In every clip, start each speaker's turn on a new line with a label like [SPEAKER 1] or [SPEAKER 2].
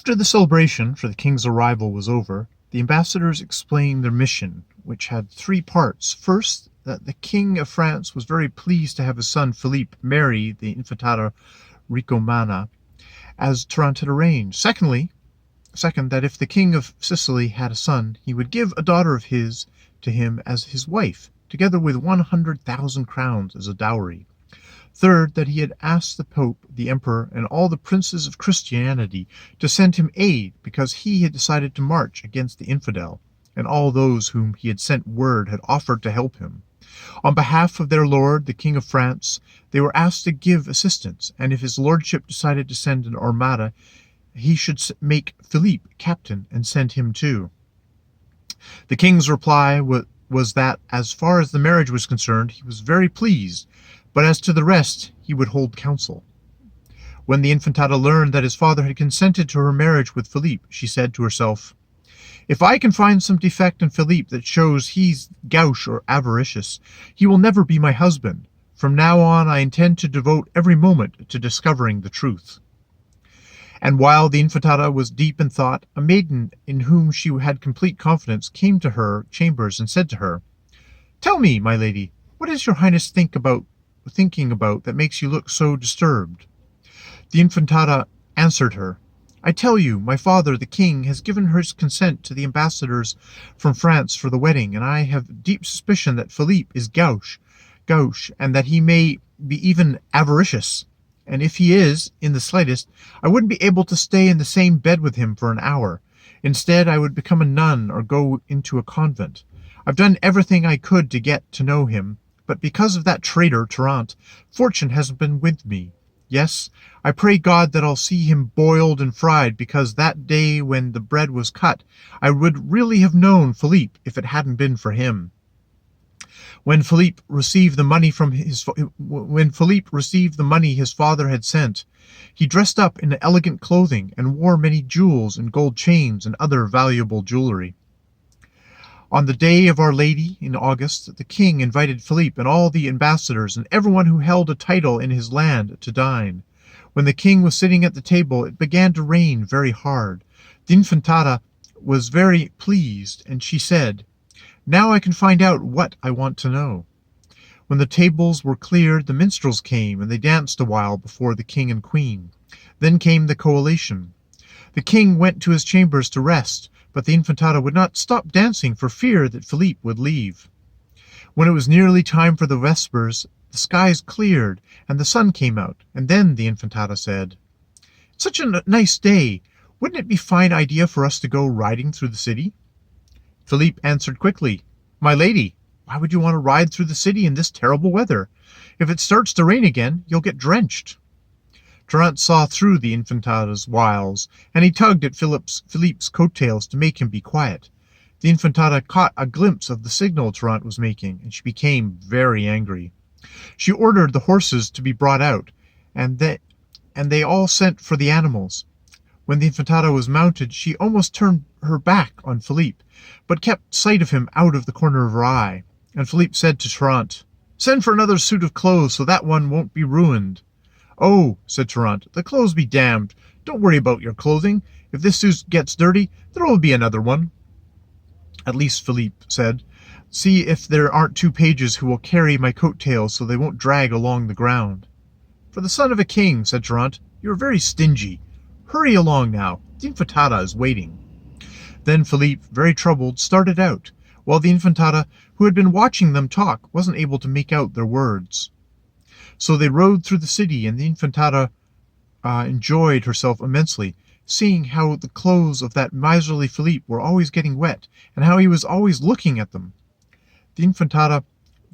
[SPEAKER 1] After the celebration for the king's arrival was over, the ambassadors explained their mission, which had three parts. First, that the King of France was very pleased to have his son Philippe marry the Infantata Ricomana, as Trnt had arranged. Second, that if the King of Sicily had a son, he would give a daughter of his to him as his wife, together with 100,000 crowns as a dowry. Third, that he had asked the Pope, the Emperor, and all the princes of Christianity to send him aid, because he had decided to march against the infidel, and all those whom he had sent word had offered to help him. On behalf of their lord, the King of France, they were asked to give assistance, and if his lordship decided to send an armada, he should make Philippe captain and send him too. The king's reply was that, as far as the marriage was concerned, he was very pleased, but as to the rest, he would hold counsel. When the Infantata learned that his father had consented to her marriage with Philippe, she said to herself, "If I can find some defect in Philippe that shows he's gauche or avaricious, he will never be my husband. From now on, I intend to devote every moment to discovering the truth." And while the Infantata was deep in thought, a maiden in whom she had complete confidence came to her chambers and said to her, "Tell me, my lady, what is your highness thinking about that makes you look so disturbed?" The Infantata answered her, "I tell you, my father, the king, has given his consent to the ambassadors from France for the wedding, and I have deep suspicion that Philippe is gauche, and that he may be even avaricious. And if he is, in the slightest, I wouldn't be able to stay in the same bed with him for an hour. Instead, I would become a nun or go into a convent. I've done everything I could to get to know him, but because of that traitor, Trnt, fortune hasn't been with me. Yes, I pray God that I'll see him boiled and fried, because that day when the bread was cut, I would really have known Philippe if it hadn't been for him." When Philippe received the money his father had sent, he dressed up in elegant clothing and wore many jewels and gold chains and other valuable jewelry. On the day of Our Lady, in August, the king invited Philippe and all the ambassadors and everyone who held a title in his land to dine. When the king was sitting at the table, it began to rain very hard. The Infantata was very pleased, and she said, "Now I can find out what I want to know." When the tables were cleared, the minstrels came, and they danced a while before the king and queen. Then came the collation. The king went to his chambers to rest, but the Infantata would not stop dancing for fear that Philippe would leave. When it was nearly time for the vespers, the skies cleared, and the sun came out, and then the Infantata said, "It's such a nice day. Wouldn't it be a fine idea for us to go riding through the city?" Philippe answered quickly, "My lady, why would you want to ride through the city in this terrible weather? If it starts to rain again, you'll get drenched." Trnt saw through the Infantata's wiles, and he tugged at Philippe's coattails to make him be quiet. The Infantata caught a glimpse of the signal Trnt was making, and she became very angry. She ordered the horses to be brought out, and they all sent for the animals. When the Infantata was mounted, she almost turned her back on Philippe, but kept sight of him out of the corner of her eye. And Philippe said to Trnt, "Send for another suit of clothes so that one won't be ruined." "Oh," said Trnt, "the clothes be damned. Don't worry about your clothing. If this suit gets dirty, there will be another one." "At least," Philippe said, "see if there aren't 2 pages who will carry my coat-tails so they won't drag along the ground." "For the son of a king," said Trnt, "you are very stingy. Hurry along now. The Infantata is waiting." Then Philippe, very troubled, started out, while the Infantata, who had been watching them talk, wasn't able to make out their words. So they rode through the city, and the Infantata enjoyed herself immensely, seeing how the clothes of that miserly Philippe were always getting wet, and how he was always looking at them. The Infantata,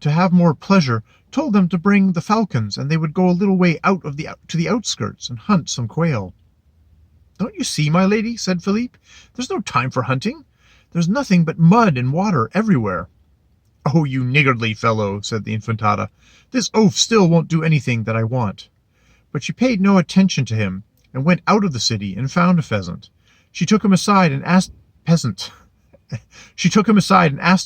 [SPEAKER 1] to have more pleasure, told them to bring the falcons, and they would go a little way out to the outskirts and hunt some quail. "Don't you see, my lady," said Philippe, "there's no time for hunting. There's nothing but mud and water everywhere." "Oh, you niggardly fellow," said the Infantata, "this oaf still won't do anything that I want." But she paid no attention to him, and went out of the city and found a peasant. She took him aside and asked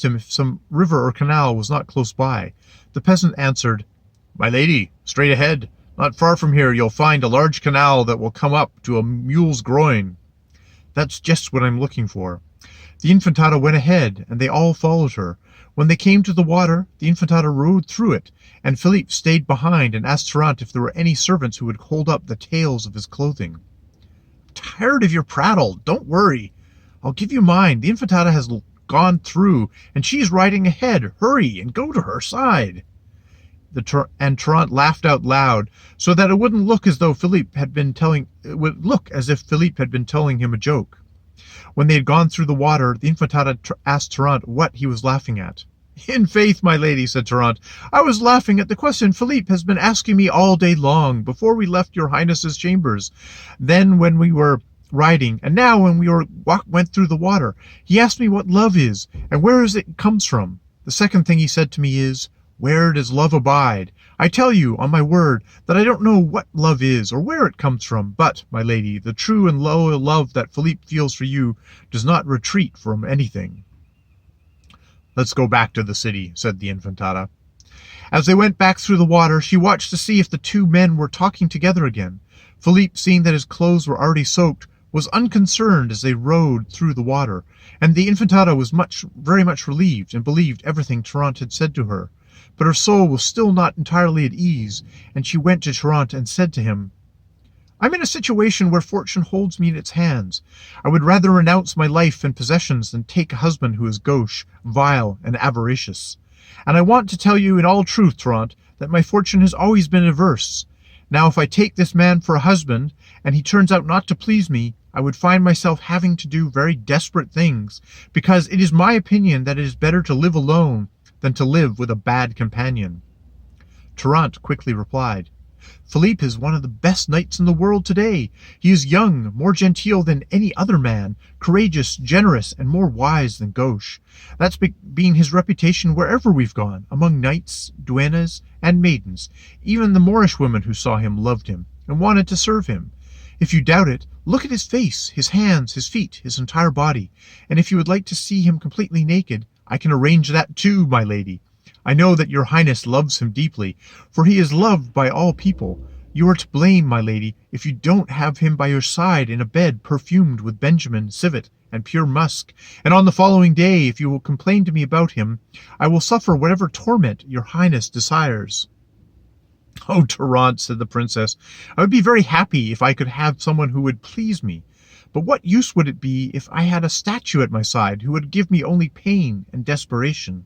[SPEAKER 1] him if some river or canal was not close by. The peasant answered, "My lady, straight ahead. Not far from here you'll find a large canal that will come up to a mule's groin." That's just what I'm looking for." The Infantata went ahead, and they all followed her. When they came to the water, the Infantata rowed through it, and Philippe stayed behind and asked Trnt if there were any servants who would hold up the tails of his clothing. "Tired of your prattle. Don't worry. I'll give you mine. The Infantata has gone through, and she's riding ahead. Hurry and go to her side." And Trnt laughed out loud, so that it would look as if Philippe had been telling him a joke. When they had gone through the water, the Infantata asked Trnt what he was laughing at. "In faith, my lady," said Trnt, "I was laughing at the question Philippe has been asking me all day long, before we left your Highness's chambers, then when we were riding, and now when we went through the water. He asked me what love is, and where it comes from. The second thing he said to me is, 'Where does love abide?' I tell you, on my word, that I don't know what love is, or where it comes from, but, my lady, the true and loyal love that Philippe feels for you does not retreat from anything." "Let's go back to the city," said the Infantata. As they went back through the water, she watched to see if the two men were talking together again. Philippe, seeing that his clothes were already soaked, was unconcerned as they rowed through the water, and the Infantata was very much relieved, and believed everything Trnt had said to her. But her soul was still not entirely at ease, and she went to Trnt and said to him, "I'm in a situation where fortune holds me in its hands. I would rather renounce my life and possessions than take a husband who is gauche, vile, and avaricious. And I want to tell you in all truth, Trnt, that my fortune has always been adverse. Now if I take this man for a husband, and he turns out not to please me, I would find myself having to do very desperate things, because it is my opinion that it is better to live alone than to live with a bad companion." Trnt quickly replied, "Philippe is one of the best knights in the world today. He is young, more genteel than any other man, courageous, generous, and more wise than gauche. That's been his reputation wherever we've gone, among knights, duennas, and maidens. Even the Moorish women who saw him loved him, and wanted to serve him. If you doubt it, look at his face, his hands, his feet, his entire body, and if you would like to see him completely naked, I can arrange that too, my lady. I know that your Highness loves him deeply, for he is loved by all people. You are to blame, my lady, if you don't have him by your side in a bed perfumed with benjamin, civet, and pure musk, and on the following day, if you will complain to me about him, I will suffer whatever torment your Highness desires." "Oh, Trnt," said the princess, "I would be very happy if I could have someone who would please me. But what use would it be if I had a statue at my side who would give me only pain and desperation?"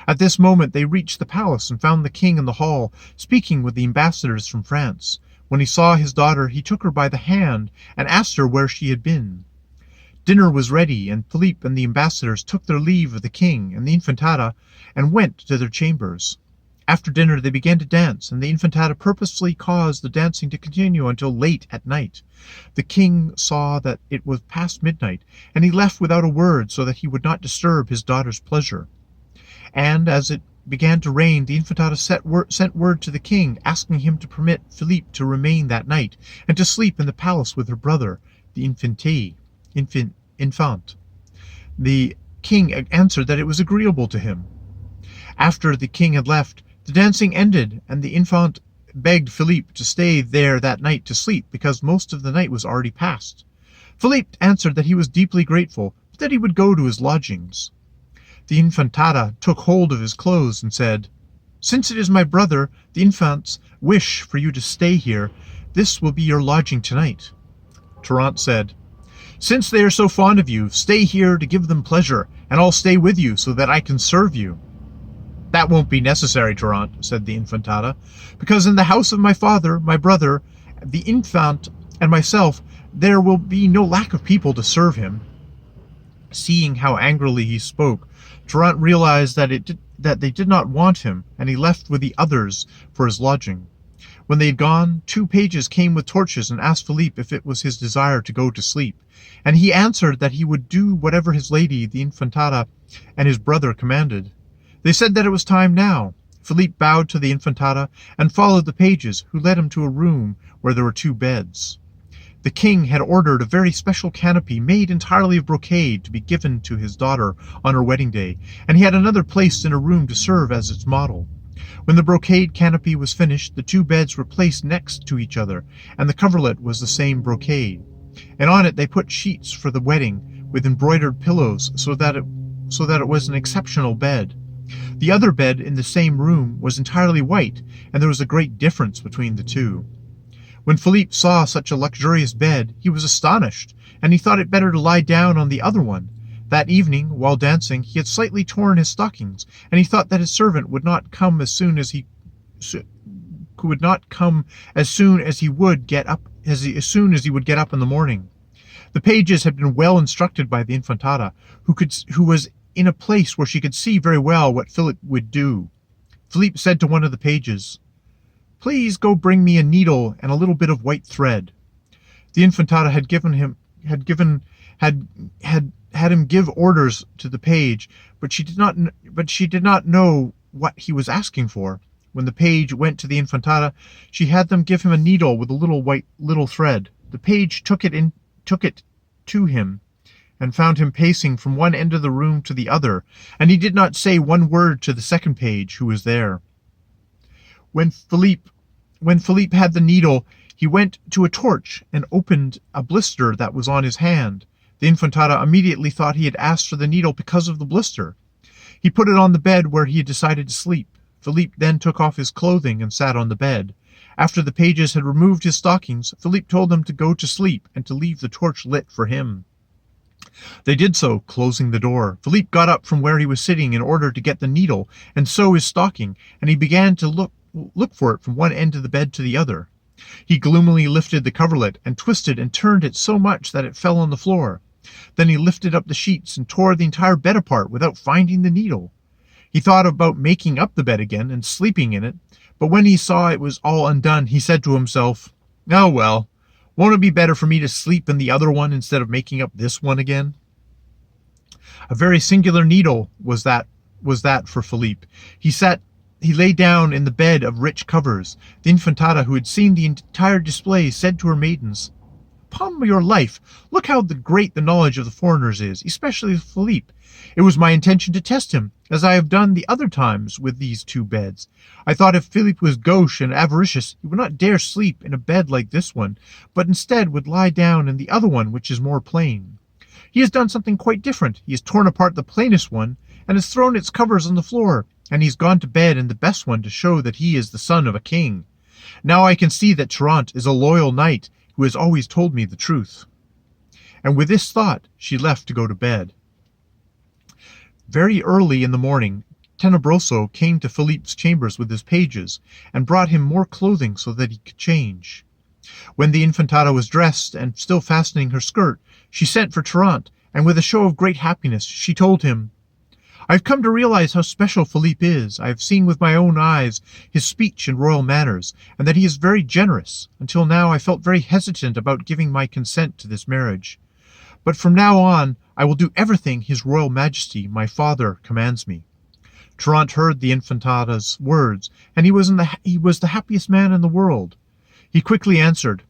[SPEAKER 1] At this moment they reached the palace and found the king in the hall, speaking with the ambassadors from France. When he saw his daughter, he took her by the hand and asked her where she had been. Dinner was ready, and Philippe and the ambassadors took their leave of the king and the Infantata and went to their chambers. After dinner they began to dance, and the Infantata purposely caused the dancing to continue until late at night. The king saw that it was past midnight, and he left without a word so that he would not disturb his daughter's pleasure. And as it began to rain, the Infantata sent word to the king, asking him to permit Philippe to remain that night, and to sleep in the palace with her brother, the infant. The king answered that it was agreeable to him. After the king had left, the dancing ended, and the infant begged Philippe to stay there that night to sleep, because most of the night was already past. Philippe answered that he was deeply grateful, but that he would go to his lodgings. The Infantata took hold of his clothes and said, "Since it is my brother, the infant's wish for you to stay here, this will be your lodging tonight." Trnt said, "Since they are so fond of you, stay here to give them pleasure, and I'll stay with you so that I can serve you." "That won't be necessary, Trnt," said the Infantata, "because in the house of my father, my brother, the infant, and myself, there will be no lack of people to serve him." Seeing how angrily he spoke, Trnt realized that they did not want him, and he left with the others for his lodging. When they had gone, 2 pages came with torches and asked Philippe if it was his desire to go to sleep, and he answered that he would do whatever his lady, the Infantata, and his brother commanded. They said that it was time now. Philippe bowed to the Infantata and followed the pages, who led him to a room where there were 2 beds. The king had ordered a very special canopy made entirely of brocade to be given to his daughter on her wedding day, and he had another placed in a room to serve as its model. When the brocade canopy was finished, the 2 beds were placed next to each other, and the coverlet was the same brocade. and on it they put sheets for the wedding, with embroidered pillows, so that it was an exceptional bed. The other bed in the same room was entirely white, and there was a great difference between the two. When Philippe saw such a luxurious bed, he was astonished, and he thought it better to lie down on the other one. That evening, while dancing, he had slightly torn his stockings, and he thought that his servant would not come as soon as he would get up in the morning. The pages had been well instructed by the Infantata, who was in a place where she could see very well what Philippe would do. Philippe said to one of the pages, "Please go bring me a needle and a little bit of white thread." The Infantata had him give orders to the page, but she did not know what he was asking for. When the page went to the Infantata, she had them give him a needle with a little thread. The page took it to him, and found him pacing from one end of the room to the other, and he did not say one word to the second page, who was there. When Philippe had the needle, he went to a torch and opened a blister that was on his hand. The Infantata immediately thought he had asked for the needle because of the blister. He put it on the bed where he had decided to sleep. Philippe then took off his clothing and sat on the bed. After the pages had removed his stockings, Philippe told them to go to sleep and to leave the torch lit for him. They did so, closing the door. Philippe got up from where he was sitting in order to get the needle and sew his stocking, and he began to look for it from one end of the bed to the other. He gloomily lifted the coverlet and twisted and turned it so much that it fell on the floor. Then he lifted up the sheets and tore the entire bed apart without finding the needle. He thought about making up the bed again and sleeping in it, but when he saw it was all undone, he said to himself, "Oh well, won't it be better for me to sleep in the other one instead of making up this one again?" A very singular needle was that for Philippe. He lay down in the bed of rich covers. The Infantata, who had seen the entire display, said to her maidens, "Upon your life, look how great the knowledge of the foreigners is, especially Philippe. It was my intention to test him, as I have done the other times with these two beds. I thought if Philippe was gauche and avaricious, he would not dare sleep in a bed like this one, but instead would lie down in the other one, which is more plain. He has done something quite different. He has torn apart the plainest one, and has thrown its covers on the floor, and he has gone to bed in the best one to show that he is the son of a king. Now I can see that Trnt is a loyal knight who has always told me the truth." And with this thought, she left to go to bed. Very early in the morning, Tenebroso came to Philippe's chambers with his pages, and brought him more clothing so that he could change. When the Infantata was dressed and still fastening her skirt, she sent for Trnt, and with a show of great happiness she told him, "I have come to realize how special Philippe is. I have seen with my own eyes his speech and royal manners, and that he is very generous. Until now I felt very hesitant about giving my consent to this marriage. But from now on I will do everything His Royal Majesty, my father, commands me." Trnt heard the Infantata's words, and he was the happiest man in the world. He quickly answered,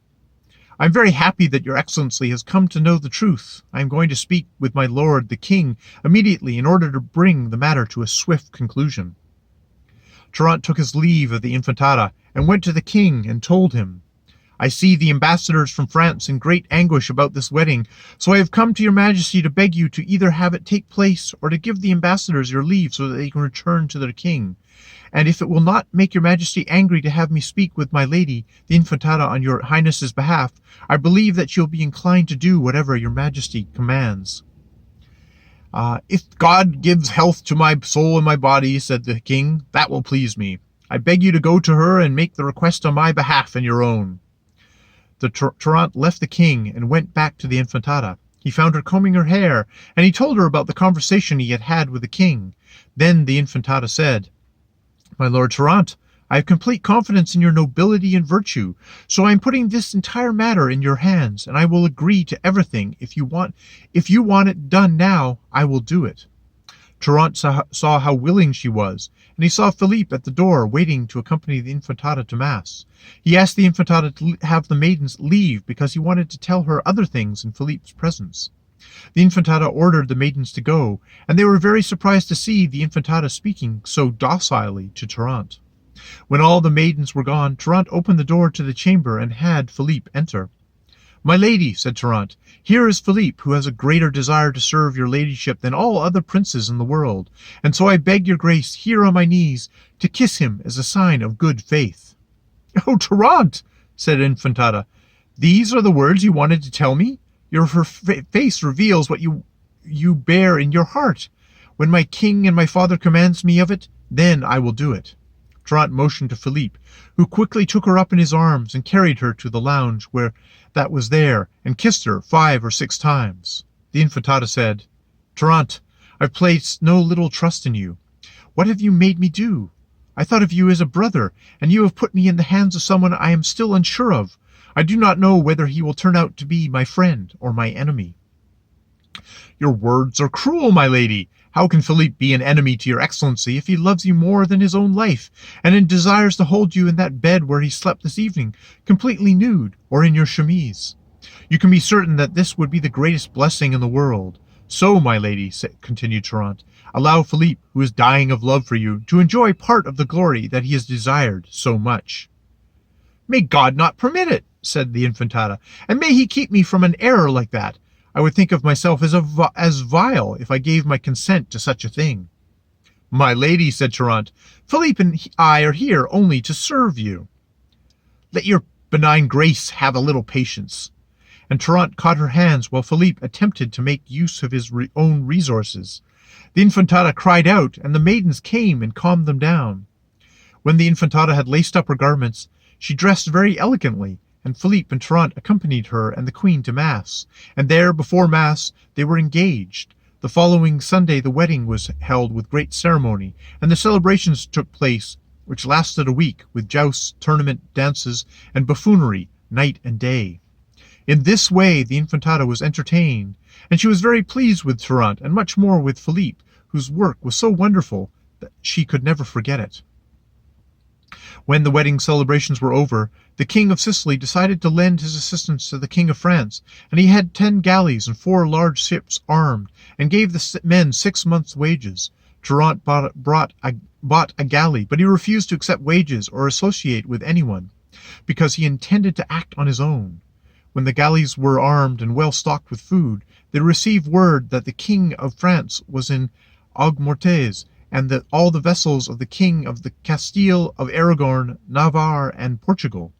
[SPEAKER 1] "I am very happy that your Excellency has come to know the truth. I am going to speak with my lord the king immediately in order to bring the matter to a swift conclusion." Trnt took his leave of the Infantata and went to the king and told him, "I see the ambassadors from France in great anguish about this wedding, so I have come to your Majesty to beg you to either have it take place or to give the ambassadors your leave so that they can return to their king. And if it will not make your Majesty angry to have me speak with my lady, the Infantata, on your Highness's behalf, I believe that she will be inclined to do whatever your Majesty commands." "If God gives health to my soul and my body," said the king, "that will please me. I beg you to go to her and make the request on my behalf and your own." The Trnt left the king and went back to the Infantata. He found her combing her hair, and he told her about the conversation he had had with the king. Then the Infantata said, "My lord Trnt, I have complete confidence in your nobility and virtue, so I am putting this entire matter in your hands, and I will agree to everything. If you want it done now, I will do it." Trnt saw how willing she was, and he saw Philippe at the door waiting to accompany the Infantata to Mass. He asked the Infantata to have the maidens leave because he wanted to tell her other things in Philippe's presence. The Infantata ordered the maidens to go, and they were very surprised to see the Infantata speaking so docilely to Trnt. When all the maidens were gone, Trnt opened the door to the chamber and had Philippe enter. My lady, said Trnt, here is Philippe, who has a greater desire to serve your ladyship than all other princes in the world, and so I beg your grace here on my knees to kiss him as a sign of good faith. Oh, Trnt, said Infantata, these are the words you wanted to tell me? Your face reveals what you bear in your heart. When my king and my father commands me of it, then I will do it. Trnt motioned to Philippe, who quickly took her up in his arms and carried her to the lounge where that was there, and kissed her 5 or 6 times. The Infantata said, Trnt, I've placed no little trust in you. What have you made me do? I thought of you as a brother, and you have put me in the hands of someone I am still unsure of. I do not know whether he will turn out to be my friend or my enemy. Your words are cruel, my lady. How can Philippe be an enemy to your excellency if he loves you more than his own life, and desires to hold you in that bed where he slept this evening, completely nude, or in your chemise? You can be certain that this would be the greatest blessing in the world. So, my lady, continued Trnt, allow Philippe, who is dying of love for you, to enjoy part of the glory that he has desired so much. May God not permit it, said the Infantata, and may he keep me from an error like that. I would think of myself as vile if I gave my consent to such a thing. My lady, said Trnt, Philippe and I are here only to serve you. Let your benign grace have a little patience. And Trnt caught her hands while Philippe attempted to make use of his own resources. The Infantata cried out, and the maidens came and calmed them down. When the Infantata had laced up her garments, she dressed very elegantly, and Philippe and Trnt accompanied her and the Queen to Mass, and there, before Mass, they were engaged. The following Sunday the wedding was held with great ceremony, and the celebrations took place, which lasted a week, with jousts, tournament, dances, and buffoonery, night and day. In this way the Infantata was entertained, and she was very pleased with Trnt, and much more with Philippe, whose work was so wonderful that she could never forget it. When the wedding celebrations were over, the King of Sicily decided to lend his assistance to the King of France, and he had 10 galleys and 4 large ships armed, and gave the men 6 months' wages. Trnt bought a galley, but he refused to accept wages or associate with anyone, because he intended to act on his own. When the galleys were armed and well stocked with food, they received word that the King of France was in Aigues-Mortes, and that all the vessels of the King of the Castile, of Aragon, Navarre, and Portugal